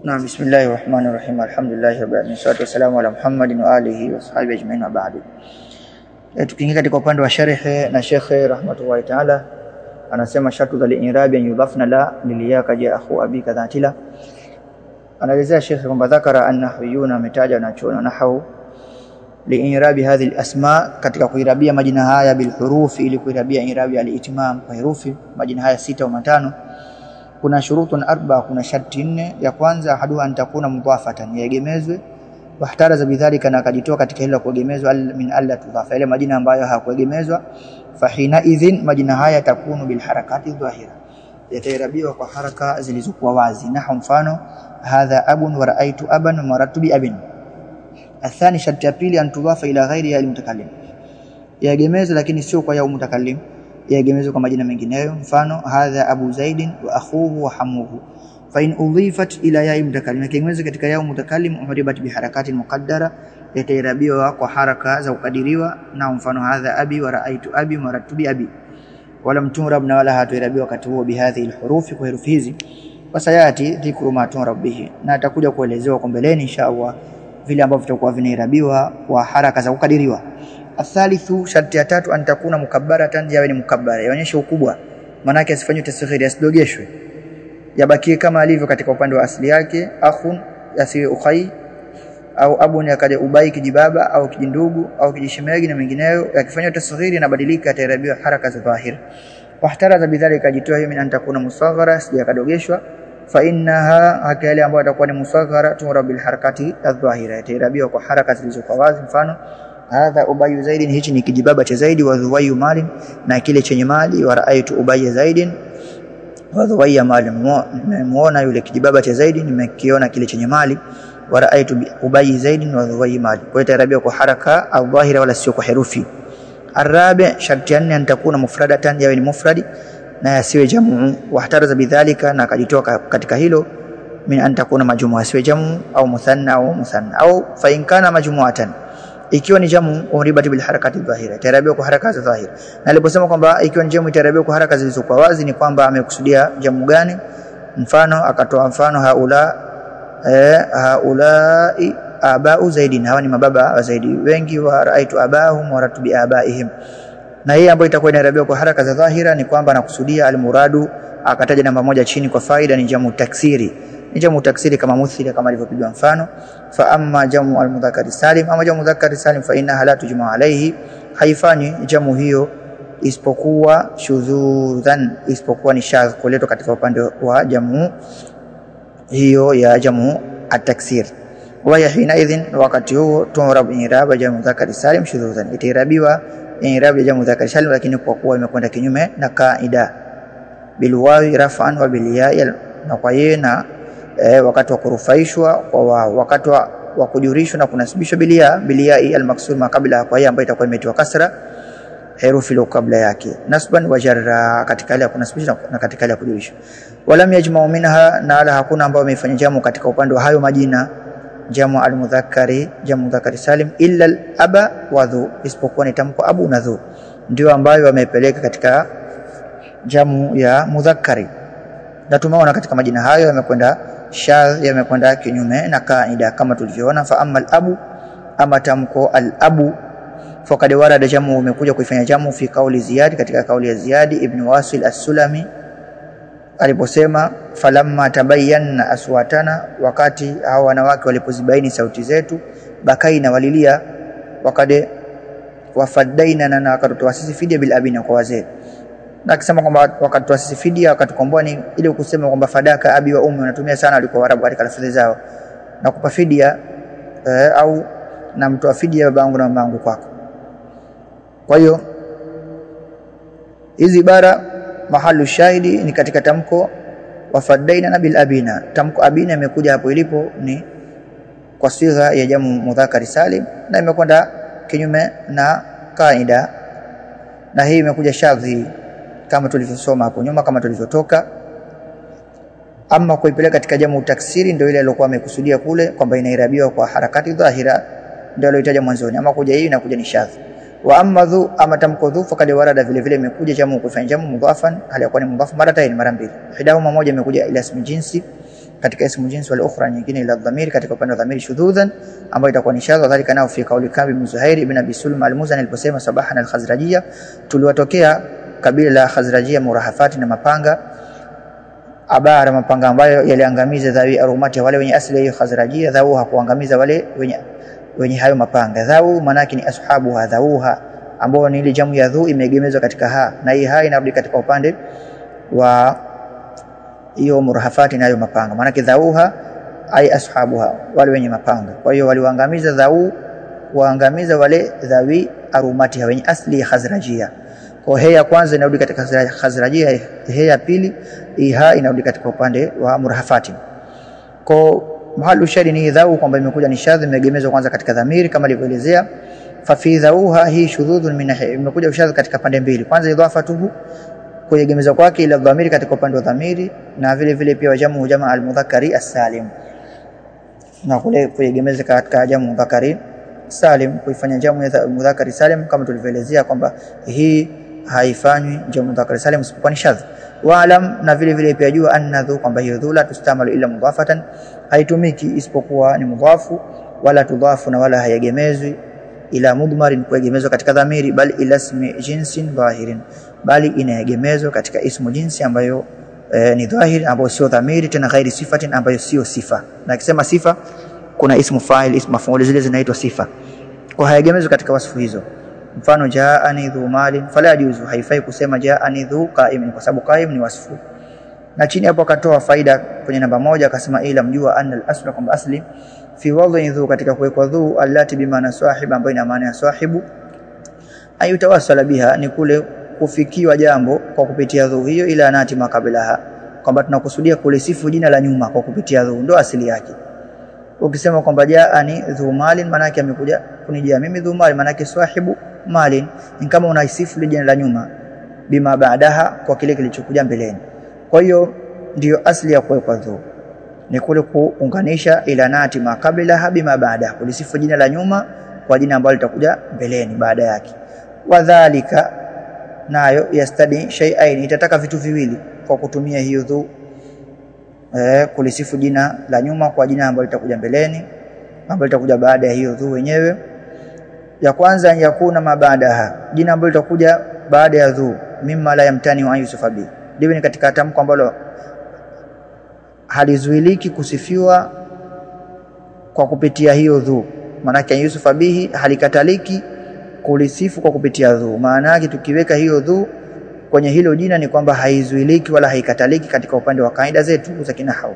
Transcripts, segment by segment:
Na bismillahirrahmanirrahim. Alhamdulillah rabbil alamin. Wassalatu wassalamu ala Muhammadin wa alihi wa sahbihi ajma'in wa ba'du. Tukiingia katika upande wa sharh na Sheikh rahmatullahi ta'ala anasema shartu dhal i'rabi yudhafna la liliyaka ja akhu abi kadhatila. Anaelezea Sheikh kwamba dhakara an-nahwiyuna mitaja na chuo nahwu li'irabi hadhihi al-asma, katika kuirabia majina haya bil hurufi, ili kuirabia i'rabi al-itmam kwa herufi majina haya 6 au 5. Kuna shurutun arba, kuna sharti 4. Ya kwanza haduha antakuna mudhafatan, yaegemezwe. Wahtaraza bidhalika, na akajitoa katika hilo kuegemezwa min alla tudhafa, ile majina ambayo hakuegemezwa. Fahina idhin, majina haya takunu bil harakati dhahira, yatairabiwa kwa haraka zilizokuwa wazi. Nahu mfano hadha abun wa raaitu aban wa maratu bi abin. Athani, sharti ya pili, antudhafa ila ghairi ya mutakallim, yaegemezwe lakini sio kwa ya mutakallim, yaegemezwe kwa majina mengineyo. Mfano hadha abu zaidin wa akhuhu wa hamuhu. Fa in udhifat ila ya mutakallim, yaegemezwe katika ya mutakallim, uhribat bi harakati muqaddara, yatairabiwa kwa haraka za kukadiriwa. Na mfano hadha abi wa raaitu abi wa maratu bi abi. Wala mturab, na wala hatuirabiwa wakati huo bihadhi alhurufi, kwa herufi hizi. Wasayati dhikru ma turab bihi, na atakuja kuelezewa kwa mbeleni inshallah vile ambavyo vitakuwa vinairabiwa kwa haraka za kukadiriwa. Athalithu, sharti ya tatu, antakuna mukabbaratan, yawe ni mukabbara, yaonyeshe ukubwa, maana yake asifanywe tasghiri, asidogeshwe, yabakie kama alivyo katika upande wa asili yake. Akhun yasiwe ukhay, au abun yakaje ubai kijibaba au kijindugu au kijishemegi na mengineyo. Yakifanywa tasghiri inabadilika, yatairabiwa haraka za dhahir. Wahtaraza bidhalika, jitoa hiyo min antakuna musaghara, sijakadogeshwa. Fa innaha, haka ile ambayo itakuwa ni musaghara, turab bil harakati adh-dhahira, yatairabiwa kwa haraka zilizokuwa wazi. Mfano hadha ubayu zaidin, hichi ni kijibaba cha Zaidi. Wa dhuwayu malin, na kile chenye mali. Wa raaitu ubay zaidin wa dhuwaya malin, nimemuona yule kijibaba cha Zaidi, nimekiona kile chenye mali. Wa raaitu ubay zaidin wa dhuwaya mali, kwa yatairabiwa kwa haraka adh-dhahira, wala sio kwa herufi. Arabi, sharti ya 4, antakuna mufradatan, yawe ni mufradi na yasiwe jamu. Wahtaraza bidhalika, na akajitoa katika hilo min antakuna majmua, yasiwe jamu au muthanna au muthanna. Au fa in kana majmuatan, ikiwa ni jamu, uribati bil harakati dhahira, itarabiwa kwa haraka za dhahira. Na aliposema kwamba ikiwa ni jamu itarabiwa kwa haraka zilizokuwa wazi, ni kwamba amekusudia jamu gani? Mfano akatoa mfano haulai abau zaidin, hawa ni mababa wa Zaidi wengi. Wa raaitu abahum wa ratu bi abaihim, na hii ambayo itakuwa inarabiwa kwa haraka za dhahira ni kwamba anakusudia almuradu, akataja namba moja chini kwa faida, ni jamu taksiri. Ni jamu taksiri kama muthila, kama alivyopigwa mfano. Fa amma jamu almudhakkar salim, ama jamu mudhakkar salim, fa inna la tujma alayhi, haifani jamu hiyo isipokuwa shudhudhan, isipokuwa ni shadh, kuletwa katika upande wa jamu hiyo ya jamu at-taksir. Wa hina idhin, wakati huo turab i'rab jamu mudhakkar salim shudhudhan, itirabiwa i'rab jamu mudhakkar salim, lakini kwa kuwa imekwenda kinyume na kaida, bilwawi raf'an wa bilya'i, na kwa yeye na wakati wa kurufaishwa kwa wao, wakati wa kujurishwa na kunasibishwa bilya'i almaksur ma kabla, kwa yeye ambayo itakuwa imetiwa kasra herufi ile kabla yake, nasban wa jarra, katika ile ya kunasibisha na katika ile ya kujurishwa. Walam yajma'u minha, na ala hakuna ambao wamefanya jamu katika upande wa hayo majina jamu al-mudhakkari, jamu mudhakkari salim, illa al-aba wa dhu, isipokuwa ni tamko abu na dhu, ndio ambayo wamepeleka katika jamu ya mudhakkari. Na tumeona katika majina hayo yamekwenda shadh, yamekwenda kinyume na kaida kama tulivyoona. Fa amma al-abu, ama tamko al-abu, faqad warada jamu, umekuja kuifanya jamu fi kauli Ziyad, katika kauli ya Ziyad ibn Wasil as-Sulami aliposema falamma tabayyana aswatana, wakati hao wanawake walipozibaini sauti zetu, bakaina, walilia, wakade wafadaina, na wakatoa sisi fidia bil abina, kwa wazee. Na akisema kwamba wakatoa sisi fidia, wakatukomboa, ni ile kusema kwamba fadaka abi wa ummi, wanatumia sana walikuwa Waarabu katika lafzi zao, na kupa fidia au na mtoa fidia babangu na mamangu kwako. Kwa hiyo hizi ibara mahalu shahidi ni katika tamko wafadaina na bil abina. Tamko abina imekuja hapo ilipo ni kwa sigha ya jamu mudhakkar salim, na imekwenda kinyume na kaida, na hii imekuja shadhi kama tulivyosoma hapo nyuma, kama tulivyotoka. Ama kuipeleka katika jamu taksiri, ndio ile aliyokuwa amekusudia kule kwamba inairabiwa kwa harakati dhahira, ndio aliyotaja mwanzoni. Ama kuja hii inakuja ni shadhi. Wa amma dhu, ama tamko dhu, fakad warada vile vile imekuja jamu kufanya jamu mudhafan, hali yakuwa ni mudhaf mara mbili. Hidahuma, moja imekuja ila ismi jinsi katika ismu jinsi, wal ukhra nyingine ila dhamiri katika upande wa dhamiri shudhudhan ambayo itakuwa ni shadha. Dhalika nao fi kauli Kabi bin Zuhair ibn Abi Sulma al-Muzani aliposema sabahana al-Khazrajiyya, tuliwatokea kabila la Khazrajiyya murahafati na mapanga, abara mapanga ambayo yaliangamiza dhawi arumati wale wenye asili ya Khazrajiyya, dhau hakuangamiza wale wenye hayo mapanga. Dhau manaki ni ashabu hadhauha, ambao ni ile jamu ya dhu imegemezwa katika ha, na hii ha inarudi katika upande wa hiyo murahafati na hayo mapanga, manaki dhauha ay ashabuha, wale wenye mapanga. Kwa hiyo waliwaangamiza dhau, waangamiza wale dhawi arumati wenye asili ya Khazrajiyya. Kwa hiyo ya kwanza inarudi katika Khazrajiyya, hiyo ya pili iha inarudi katika upande wa murahafati. Kwa mahalu shari ni dhau kwamba imekuja ni shadhi, imegemezwa kwanza katika dhamiri kama alivyoelezea. Fa fi dhauha hi shudhudun min nahi, imekuja ushadhi katika pande mbili. Kwanza idhafatuhu, kuegemeza kwake ila dhamiri katika upande wa dhamiri, na vile vile pia jamu al-mudhakkari as-salim, na kule kuegemeza katika jamu mudhakkari salim, kuifanya jamu ya mudhakkari salim kama tulivyoelezea kwamba hii haifanywi jamu mudhakkari salim isipokuwa ni shadh. Wa alam, na vile vile pia jua anna dhu kwamba hiyo dhu la tustamalu illa mudhafatan, haitumiki isipokuwa ni mudhafu, wala tudhafu na wala hayegemezwi ila mudmarin, kuegemezwa katika dhamiri, bali ila ismi jinsin dhahirin, bali inaegemezwa katika ismu jinsi ambayo ni dhahiri, ambayo sio dhamiri tena, ghairi sifatin, ambayo sio sifa. Na akisema sifa kuna ismu fa'il, ismu maf'ul, zile zinaitwa sifa, kwa haegemezwa katika wasfu hizo. Mfano jaani dhu malin, fala yajuzu, haifai kusema jaani dhu qa'imin, kwa sababu qa'im ni wasfu. Na chini hapo akatoa faida kwenye namba 1 akasema ila mjua anna al-asla, kwamba asli fi wadhi dhu, katika kuwekwa dhu allati bimaana sahib, ambayo ina maana ya sahibu, ayutawassala biha, ni kule kufikiwa jambo kwa kupitia dhu hiyo, ila nati makabilaha, kwamba tunakusudia kulisifu jina la nyuma kwa kupitia dhu, ndo asili yake. Ukisema kwamba jaani dhu malin, maana yake amekuja kunijia mimi dhu malin, maana yake sahibu malin, ni kama unaisifu jina la nyuma bima baadaha, kwa kile kilichokuja mbeleni. Kwa hiyo ndio asili ya kuwekwa dhu, ni kule kuunganisha ila nati makabilaha bima baadaha, kulisifu jina la nyuma kwa jina ambalo litakuja mbeleni baada yake. Wadhalika, nayo yastadi shay'ain, itataka vitu viwili kwa kutumia hiyo dhu, kulisifu jina la nyuma kwa jina ambalo litakuja mbeleni, ambalo litakuja baada ya hiyo dhu wenyewe. Ya kwanza yakuna mabadaha, jina ambalo litakuja baada ya dhu, mimma la yamtani wa yusufa bi, liwe ni katika tamko ambalo halizuiliki kusifiwa kwa kupitia hiyo dhu. Maana yake yusufa bihi, halikataliki kulisifu kwa kupitia dhu. Maana yake tukiweka hiyo dhu kwenye hilo jina ni kwamba haizuiliki wala haikataliki katika upande wa kaida zetu za kinahau.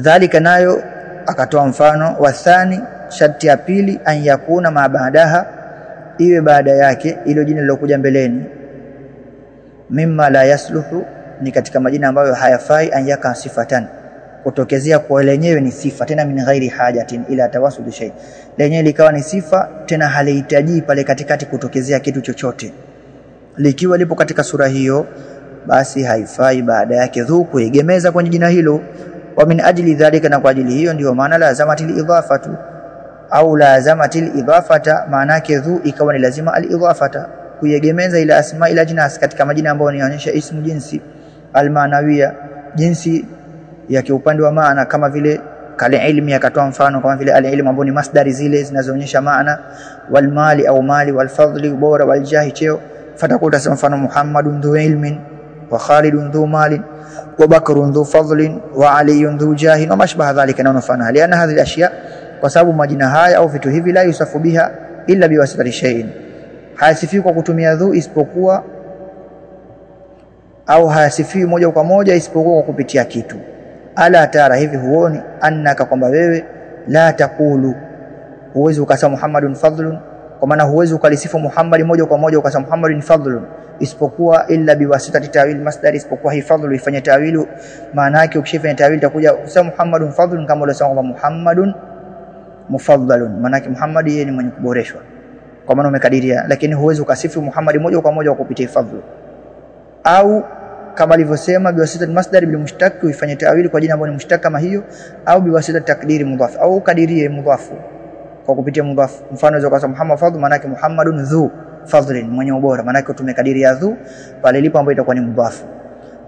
Dhalika, nayo akatoa mfano wa thani, sharti ya pili, an yakuna ma baadaha, iwe baada yake ilo jina lilokuja mbeleni, mimma la yasluhu, ni katika majina ambayo hayafai, an yaka sifatan, kutokezea kwa lenyewe ni sifa, tena min ghairi hajatin ila tawassul shay, lenyewe likawa ni sifa tena halihitaji pale katikati kutokezea kitu chochote. Likiwa lipo katika sura hiyo, basi haifai baada yake dhu kuegemeza kwenye jina hilo. Wa min ajli dhalika, na kwa ajili hiyo ndio maana lazamatil idhafatu, au lazamatil idhafata, maana yake dhu ikawa ni lazima al-idhafata, kuegemeza ila asma ila jinas, katika majina ambayo yanaonyesha ismu jinsi al-maanawiya, jinsi ya kiupande wa maana, kama vile kale ilmi, akatoa mfano kama vile al-ilm ambao ni masdari zile zinazoonyesha maana, wal mali au mali, wal fadli bora, wal jahi cheo. Fatakuta sema mfano Muhammadun dhu ilmin, wa Khalidun dhu malin, wa Bakrun dhu fadlin, wa Aliyun dhu jahin, wa mashbaha dhalika, na mfano liana hadhi ashya, kwa sababu majina haya au vitu hivi la yusafu biha illa biwasitati shay'in, hayasifiwi kwa kutumia dhu isipokuwa, au hayasifiwi moja kwa moja isipokuwa kwa kupitia kitu. Ala tara, hivi huoni, annaka, kwamba wewe, la takulu, huwezi ukasema Muhammadun fadlun, kwa maana huwezi ukalisifu Muhammad moja kwa moja ukasema Muhammadun fadlun, isipokuwa illa biwasitati tawil masdar, isipokuwa hii fadlu ifanye tawilu. Maana yake ukishifanya tawil itakuja kusema Muhammadun fadlun, kama ulisema Muhammadun mufaddalun, maana yake Muhammad yeye ni mwenye kuboreshwa, kwa maana umekadiria. Lakini huwezi ukasifu Muhammad moja kwa moja kwa kupitia fadlu, au kama alivyosema biwasitati masdar bil mushtaq, uifanye tawili kwa jina ambalo ni mushtaq kama hiyo, au biwasitati takdiri mudhaf, au kadirie mudhafu kwa kupitia mudhaf. Mfano unaweza kusema Muhammad fadl, maana yake Muhammadun dhu fadlin, mwenye ubora, maana yake tumekadiria dhu pale ilipo ambayo itakuwa ni mudhaf.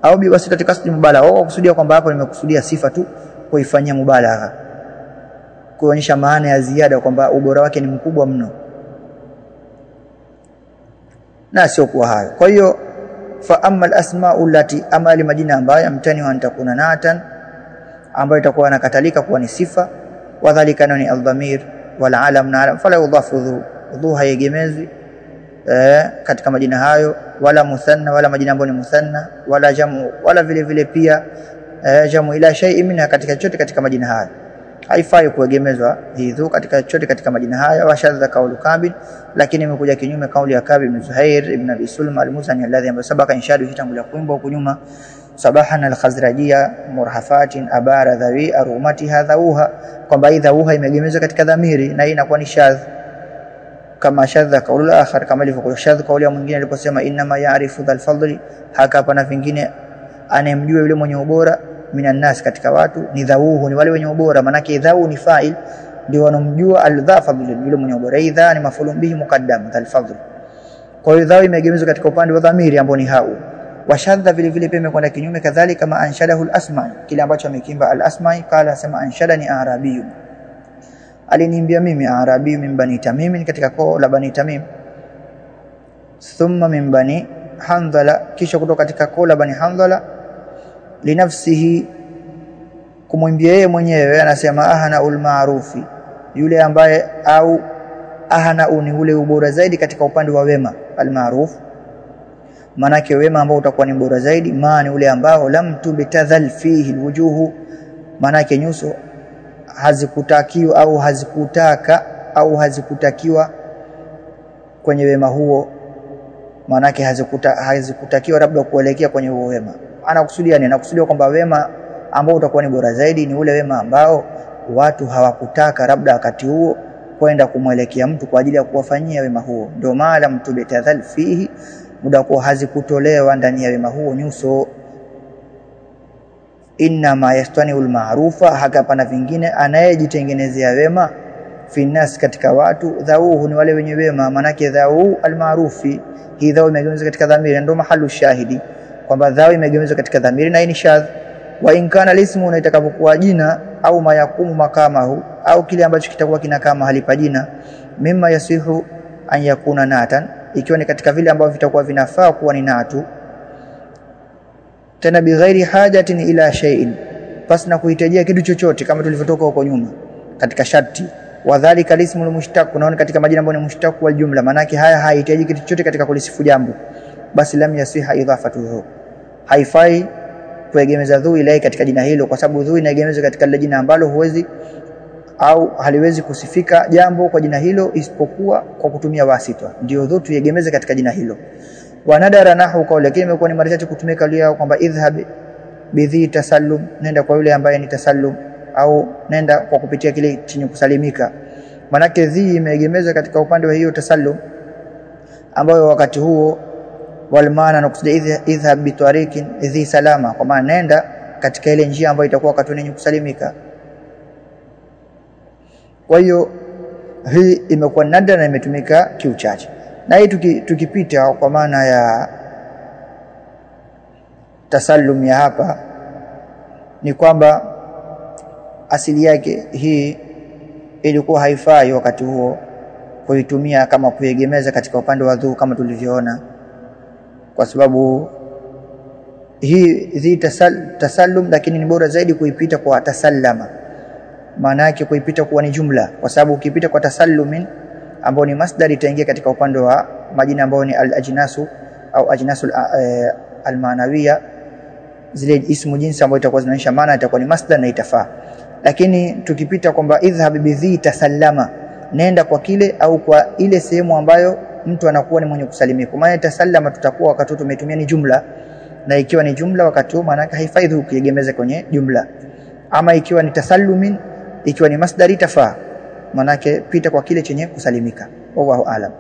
au bi wasitati kasdi mubalagha, au kusudia kwamba hapo nimekusudia sifa tu kuifanyia mubalagha, kuonyesha maana ya ziada kwamba ubora wake ni mkubwa mno, na sio kwa hayo. Kwa hiyo fa amma al-asma'u allati, amali majina ambayo amtani wa antakuna natan, ambayo itakuwa nakatalika kuwa ni sifa, wadhālika ni al-dhamir wal alam na alam, fala yudhafu dhu hayegemezwi katika majina hayo, wala muthanna, wala majina ambayo ni muthanna, wala jamu, wala vile vile pia jamu ila shay'in minha, katika chochote katika majina hayo haifai kuegemezwa hidhu katika chochote katika majina haya. Wa shadha kaulu Kabil, lakini imekuja kinyume kauli ya Kabil ibn Zuhair ibn Abi Sulma al-Muzani alladhi ambaye sabaka inshadu hitangulia kuimba huko nyuma, sabahana al-khazrajia murhafatin abara dhawi arumati hadhauha, kwamba idhauha imegemezwa katika dhamiri na hii inakuwa ni shadh, kama shadha kaulu akhar, kama ilivyokuwa shadh kauli ya mwingine aliposema inna ma ya'rifu dhal fadli, haka pana vingine anemjua yule mwenye ubora, minan nas, katika watu, ni dhauhu, ni wale wenye ubora. Manake dhau ni fa'il, ndio wanomjua al-dhafadhil, yule mwenye ubora. Idha ni mafulun bihi muqaddam dhal fadl, kwa hiyo dhau imegemezwa katika upande wa dhamiri ambao ni hau. Washadha vile vile pia imekwenda kinyume, kadhalika kama anshadahu al-asma'i, kile ambacho amekimba al-asma'i, qala sema anshadani arabiy, aliniimbia mimi arabiy min bani tamim, katika koo la bani tamim, thumma min bani handhala, kisha kutoka katika koo la bani handhala, linafsihi, kumwimbia yeye mwenyewe, anasema ahana ulmaarufi, yule ambaye, au ahana ni ule ubora zaidi katika upande wa wema. Almaruf manake wema ambao utakuwa ni bora zaidi, maana ule ambao lam tubtadhal fihi alwujuhu, manake nyuso hazikutakiwa au hazikutaka au hazikutakiwa kwenye wema huo, manake hazikutakiwa labda kuelekea kwenye huo wema. Anakusudia nini? Anakusudia kwamba wema ambao utakuwa ni bora zaidi ni ule wema ambao watu hawakutaka labda wakati huo kwenda kumwelekea mtu kwa ajili ya kuwafanyia wema huo, ndio maana mtu betadhal fihi, muda kwa hazikutolewa ndani ya wema huo nyuso. Inna ma yastani al-ma'rufa, haka pana vingine anayejitengenezea wema, fi nas, katika watu, dhauhu ni wale wenye wema, manake dhau al-ma'rufi, hii dhau imegemezwa katika dhamiri, ndio mahalu shahidi kwamba dhau imegemezwa katika dhamiri na ni shadh. Wa in kana lismu, na itakapokuwa jina, au mayakumu makamahu, au kile ambacho kitakuwa kinakaa mahali pa jina, mimma yasihu an yakuna natan, ikiwa ni katika vile ambavyo vitakuwa vinafaa kuwa ni natu, tena bighairi hajatin ila shay'in, pasna kuhitajia kitu chochote, kama tulivyotoka huko nyuma katika sharti. Wadhālika lismu al-mushtaq, unaona katika majina ambayo ni mushtaq wal jumla, manake haya haihitaji kitu chochote katika kulisifu jambo, basi lam yasiha idhafatuhu, haifai kuegemeza dhu ilai katika jina hilo, kwa sababu dhu inaegemezwa katika lile jina ambalo huwezi au haliwezi kusifika jambo kwa jina hilo isipokuwa kwa kutumia wasita, ndio dhu tuegemeze katika jina hilo. Wa nadara nahu kauli, lakini imekuwa ni mara chache kutumia kauli yao kwamba idhhab bidhi tasallum, nenda kwa yule ambaye ni tasallum, au nenda kwa kupitia kile chenye kusalimika. Manake dhi imeegemezwa katika upande wa hiyo tasallum, ambayo wakati huo wal maana nakusudia idhhab bitariqin dhi salama, kwa maana nenda katika ile njia ambayo itakuwa wakati wenye kusalimika. Kwa hiyo hii imekuwa nadra na imetumika kiuchache, na hii tukipita kwa maana ya tasallum ya hapa ni kwamba asili yake hii ilikuwa haifai wakati huo kuitumia kama kuegemeza katika upande wa dhu kama tulivyoona, kwa sababu hii tasallum, lakini ni bora zaidi kuipita kwa tasallama, maana yake kuipita kuwa ni jumla, kwa sababu ukipita kwa tasallumin ambao ni masdar itaingia katika upande wa majina ambao ni al-ajnasu au ajnasul al-manawiya, zile ismu jinsi ambayo itakuwa zinaonyesha maana itakuwa ni masdar na itafaa. Lakini tukipita kwamba idhhab bidhi tasallama, nenda kwa kile au kwa ile sehemu ambayo mtu anakuwa ni mwenye kusalimika, maana tasallama tutakuwa wakati tumetumia ni jumla, na ikiwa ni jumla wakati huo maana haifai kuegemeza kwenye jumla. Ama ikiwa ni tasallumin, ikiwa ni masdari tafaa, maana pita kwa kile chenye kusalimika. Wallahu aalam.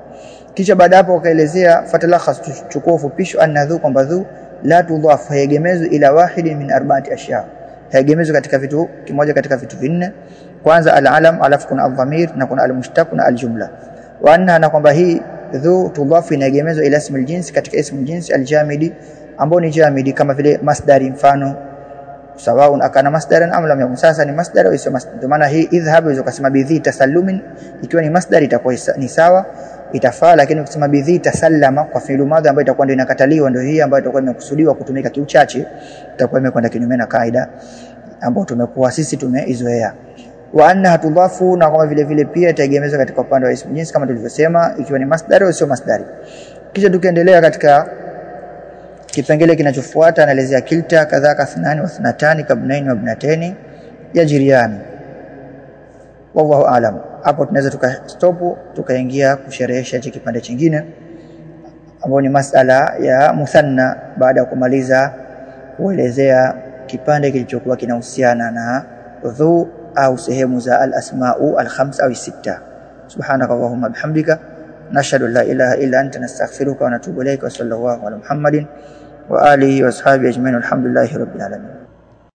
Kisha baada hapo wakaelezea fatalakhas, chukua ufupisho, anadhu kwamba dhu la tudhaf, haegemezwi ila wahidin min arba'ati ashya, haegemezwi katika vitu kimoja katika vitu vinne. Kwanza al-alam, alafu kuna al-dhamir na kuna al-mushtaq na al-jumla. Wa anna, na kwamba hii dhu tudhaf inaegemezwa ila ismi al-jins, katika ismu al-jins al-jamidi ambao ni jamidi kama vile masdari, mfano sawaun akana masdaran am lam yakun, sasa ni masdar au sio masdar. Ndio maana hii idhhab hizo kasema bidhi tasallumin, ikiwa ni masdar itakuwa ni sawa, itafaa. Lakini ukisema bidhi tasallama kwa fi'il madhi ambayo itakuwa ndio inakataliwa, ndio hii ambayo itakuwa imekusudiwa kutumika kiuchache, itakuwa imekwenda kinyume na kaida ambayo tumekuwa sisi tumeizoea. Wa anna tudhafu, na kama vile vile pia itaegemezwa katika upande wa ismu jinsi kama tulivyosema, ikiwa ni masdar au sio masdari. Kisha tukiendelea katika kipengele kinachofuata, anaelezea kilta kadhaka thnani wa thnatani kabnaini wa ibnatani yajriyan. Wallahu aalam. Hapo tunaweza tukastop tukaingia kusherehesha hiki kipande kingine ambao ni masala ya muthanna, baada ya kumaliza kuelezea kipande kilichokuwa kinahusiana na dhu au sehemu za al-asma'u al-khamsa au sita. Subhanakallahumma bihamdika nashhadu an la ilaha illa anta nastaghfiruka wa natubu ilayka wa sallallahu ala Muhammadin wa alihi wa ashabihi ajma'in. Alhamdulillahi rabbil alamin.